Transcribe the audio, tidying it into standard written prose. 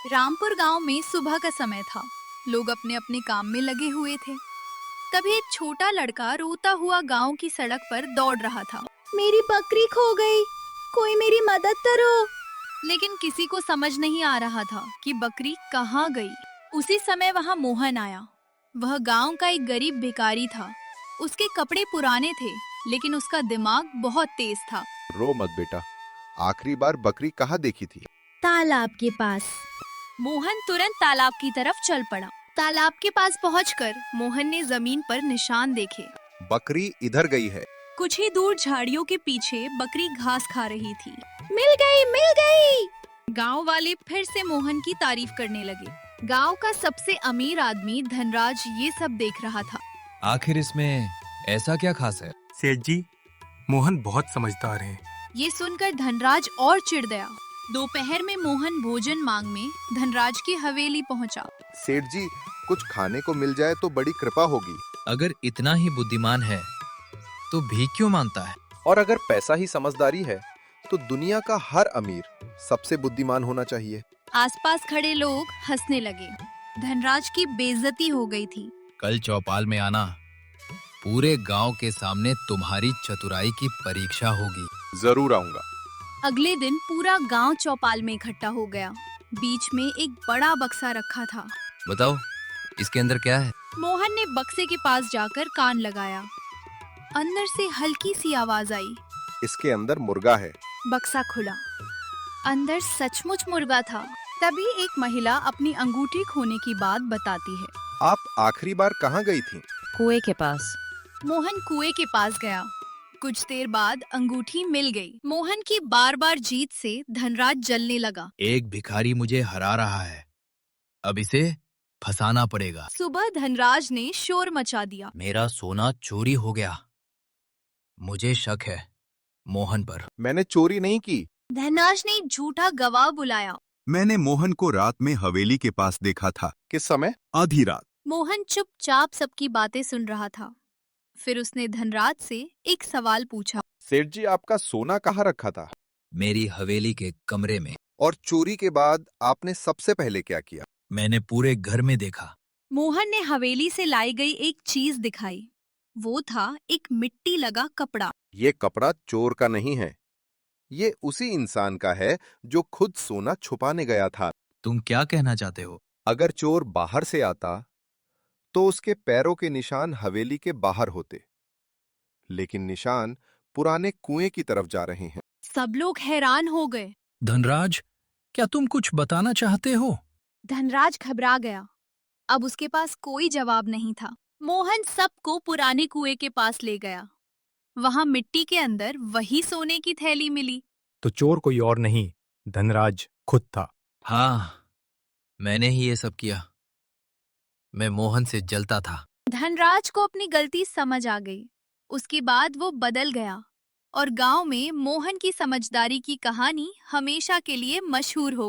रामपुर गांव में सुबह का समय था। लोग अपने अपने काम में लगे हुए थे। तभी एक छोटा लड़का रोता हुआ गांव की सड़क पर दौड़ रहा था। मेरी बकरी खो गई, कोई मेरी मदद करो। लेकिन किसी को समझ नहीं आ रहा था कि बकरी कहाँ गई। उसी समय वहाँ मोहन आया। वह गांव का एक गरीब भिखारी था। उसके कपड़े पुराने थे, लेकिन उसका दिमाग बहुत तेज था। रो मत बेटा, आखिरी बार बकरी कहाँ देखी थी? तालाब के पास। मोहन तुरंत तालाब की तरफ चल पड़ा। तालाब के पास पहुंचकर मोहन ने जमीन पर निशान देखे। बकरी इधर गई है। कुछ ही दूर झाड़ियों के पीछे बकरी घास खा रही थी। मिल गई, मिल गई। गांव वाले फिर से मोहन की तारीफ करने लगे। गांव का सबसे अमीर आदमी धनराज ये सब देख रहा था। आखिर इसमें ऐसा क्या खास है? सेठ जी, मोहन बहुत समझदार हैं। ये सुनकर धनराज और चिढ़ गया। दोपहर में मोहन भोजन मांग में धनराज की हवेली पहुंचा। सेठ जी, कुछ खाने को मिल जाए तो बड़ी कृपा होगी। अगर इतना ही बुद्धिमान है तो भीख क्यों मांगता है? और अगर पैसा ही समझदारी है तो दुनिया का हर अमीर सबसे बुद्धिमान होना चाहिए। आसपास खड़े लोग हंसने लगे। धनराज की बेइज्जती हो गई थी। कल चौपाल में आना, पूरे गांव के सामने तुम्हारी चतुराई की परीक्षा होगी। जरूर आऊंगा। अगले दिन पूरा गांव चौपाल में इकट्ठा हो गया। बीच में एक बड़ा बक्सा रखा था। बताओ, इसके अंदर क्या है? मोहन ने बक्से के पास जाकर कान लगाया। अंदर से हल्की सी आवाज आई। इसके अंदर मुर्गा है। बक्सा खुला। अंदर सचमुच मुर्गा था। तभी एक महिला अपनी अंगूठी खोने की बात बताती है। आप आखिरी बार कहाँ गई थी? कुएं के पास। मोहन कुएं के पास गया। कुछ देर बाद अंगूठी मिल गई। मोहन की बार बार जीत से धनराज जलने लगा। एक भिखारी मुझे हरा रहा है, अब इसे फंसाना पड़ेगा। सुबह धनराज ने शोर मचा दिया। मेरा सोना चोरी हो गया। मुझे शक है मोहन पर। मैंने चोरी नहीं की। धनराज ने झूठा गवाह बुलाया। मैंने मोहन को रात में हवेली के पास देखा था। किस समय? आधी रात। मोहन चुपचाप सबकी बातें सुन रहा था। फिर उसने धनराज से एक सवाल पूछा। सेठ जी, आपका सोना कहाँ रखा था? मेरी हवेली के कमरे में। और चोरी के बाद आपने सबसे पहले क्या किया? मैंने पूरे घर में देखा। मोहन ने हवेली से लाई गई एक चीज दिखाई। वो था एक मिट्टी लगा कपड़ा। ये कपड़ा चोर का नहीं है। ये उसी इंसान का है जो खुद सोना छुपाने गया था। तुम क्या कहना चाहते हो? अगर चोर बाहर से आता तो उसके पैरों के निशान हवेली के बाहर होते, लेकिन निशान पुराने कुएं की तरफ जा रहे हैं। सब लोग हैरान हो गए। धनराज, क्या तुम कुछ बताना चाहते हो? धनराज घबरा गया। अब उसके पास कोई जवाब नहीं था। मोहन सबको पुराने कुएं के पास ले गया। वहां मिट्टी के अंदर वही सोने की थैली मिली। तो चोर कोई और नहीं, धनराज खुद था। हाँ, मैंने ही ये सब किया। मैं मोहन से जलता था। धनराज को अपनी गलती समझ आ गई। उसके बाद वो बदल गया और गांव में मोहन की समझदारी की कहानी हमेशा के लिए मशहूर हो गई।